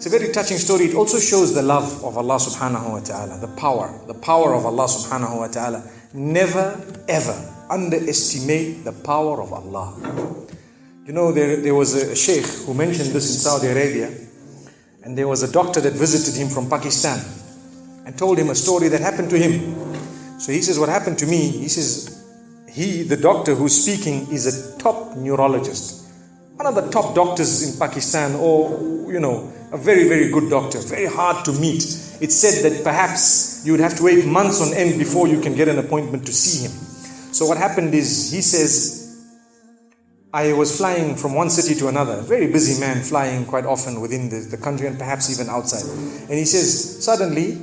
It's a very touching story. It also shows the love of Allah subhanahu wa ta'ala, the power of Allah subhanahu wa ta'ala. Never ever underestimate the power of Allah. You know, there was a sheikh who mentioned this in Saudi Arabia, and there was a doctor that visited him from Pakistan and told him a story that happened to him. So he says, what happened to me? He says, the doctor who's speaking is a top neurologist, one of the top doctors in Pakistan, or, you know, a very, very good doctor, very hard to meet. It's said that perhaps you would have to wait months on end before you can get an appointment to see him. So what happened is, he says, I was flying from one city to another, a very busy man, flying quite often within the country and perhaps even outside. And he says, suddenly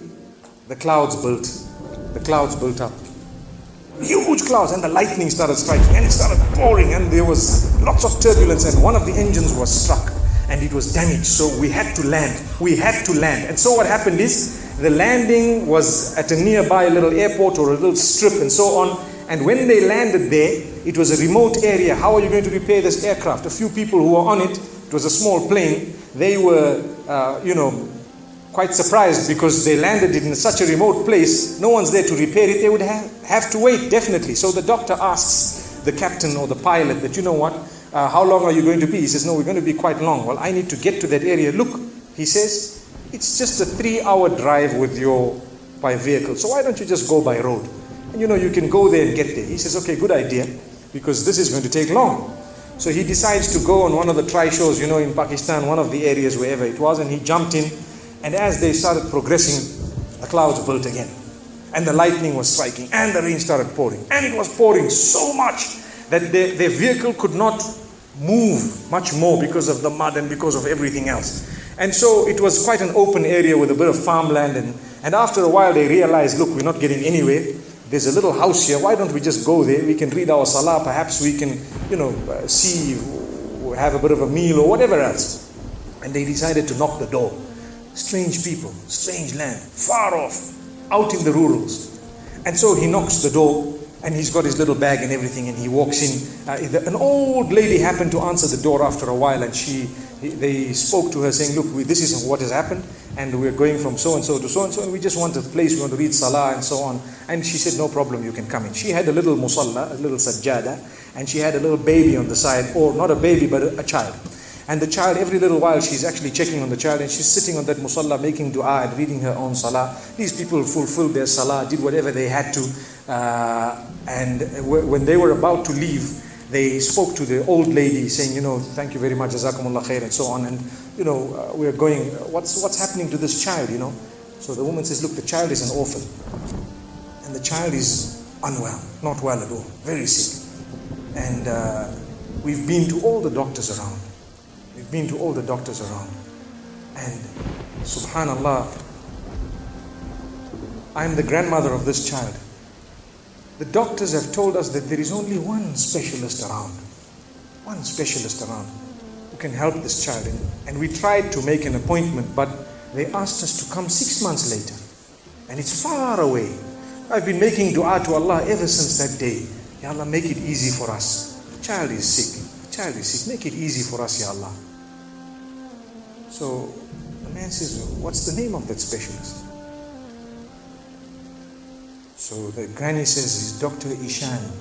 the clouds built up. Huge clouds, and the lightning started striking, and it started pouring, and there was lots of turbulence, and one of the engines was struck and it was damaged. So we had to land. And so what happened is, the landing was at a nearby little airport or a little strip and so on. And when they landed there, it was a remote area. How are you going to repair this aircraft? A few people who were on it, it was a small plane, they were, quite surprised because they landed it in such a remote place. No one's there to repair it. They would have to wait, definitely. So the doctor asks the captain or the pilot that, you know what, how long are you going to be? He says, no, we're going to be quite long. Well, I need to get to that area. Look, he says, it's just a 3-hour drive by vehicle. So why don't you just go by road? And you know, you can go there and get there. He says, okay, good idea, because this is going to take long. So he decides to go on one of the try-shows, you know, in Pakistan, one of the areas, wherever it was, and he jumped in. And as they started progressing, the clouds built again. And the lightning was striking, and the rain started pouring. And it was pouring so much that their vehicle could not move much more because of the mud and because of everything else. And so it was quite an open area with a bit of farmland. And after a while they realized, look, we're not getting anywhere. There's a little house here. Why don't we just go there? We can read our salah. Perhaps we can, see, have a bit of a meal or whatever else. And they decided to knock the door. Strange people, strange land, far off, out in the rurals. And so he knocks the door, and he's got his little bag and everything, and he walks in. An old lady happened to answer the door after a while, and they spoke to her saying, look, this is what has happened, and we're going from so-and-so to so-and-so, and we just want a place, we want to read salah and so on. And she said, no problem, you can come in. She had a little musalla, a little sajjada, and she had a little baby on the side, or not a baby, but a child. And the child, every little while, she's actually checking on the child, and she's sitting on that musalla, making dua and reading her own salah. These people fulfilled their salah, did whatever they had to. And when they were about to leave, they spoke to the old lady saying, thank you very much, jazakumullah khair, and so on. And, we're going, what's happening to this child, So the woman says, look, the child is an orphan. And the child is unwell, not well at all, very sick. And we've been to all the doctors around. And subhanallah, I'm the grandmother of this child. The doctors have told us that there is only one specialist around who can help this child. And we tried to make an appointment, but they asked us to come 6 months later. And it's far away. I've been making dua to Allah ever since that day. Ya Allah, make it easy for us. The child is sick. Make it easy for us, Ya Allah. So the man says, what's the name of that specialist? So the granny says, he's Dr. Ishan.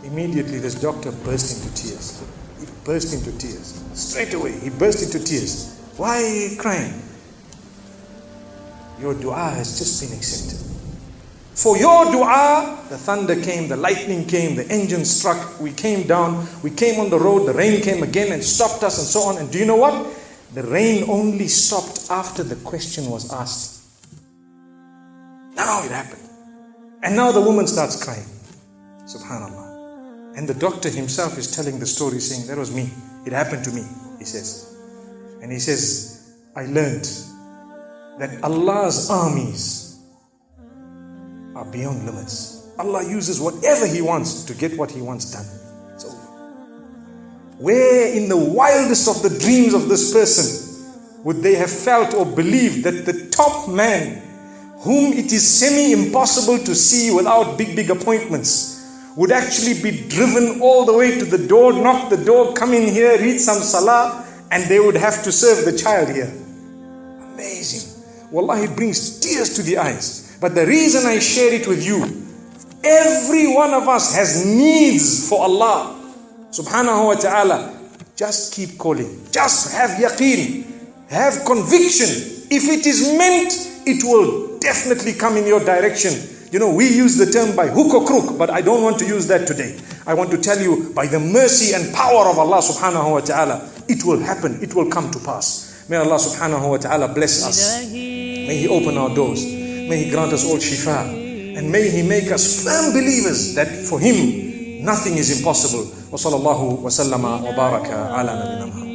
Immediately this doctor burst into tears. Straight away, he burst into tears. Why are you crying? Your dua has just been accepted. For your dua, the thunder came, the lightning came, the engine struck, we came down, we came on the road, the rain came again and stopped us and so on. And do you know what? The rain only stopped after the question was asked. Now it happened. And now the woman starts crying. Subhanallah. And the doctor himself is telling the story, saying, that was me. It happened to me, he says. And he says, I learned that Allah's armies are beyond limits. Allah uses whatever He wants to get what He wants done. It's over. Where in the wildest of the dreams of this person would they have felt or believed that the top man, whom it is semi-impossible to see without big appointments, would actually be driven all the way to the door, knock the door, come in here, read some salah, and they would have to serve the child here. Amazing. Wallahi, it brings tears to the eyes. But the reason I share it with you, every one of us has needs for Allah subhanahu wa ta'ala. Just keep calling. Just have yaqeen. Have conviction. If it is meant, it will definitely come in your direction. You know, we use the term by hook or crook, but I don't want to use that today. I want to tell you, by the mercy and power of Allah subhanahu wa ta'ala, it will happen. It will come to pass. May Allah subhanahu wa ta'ala bless us. May He open our doors. May He grant us all shifa. And may He make us firm believers that for Him, nothing is impossible. Wa sallallahu wa sallama wa baraka ala nabina Muhammad.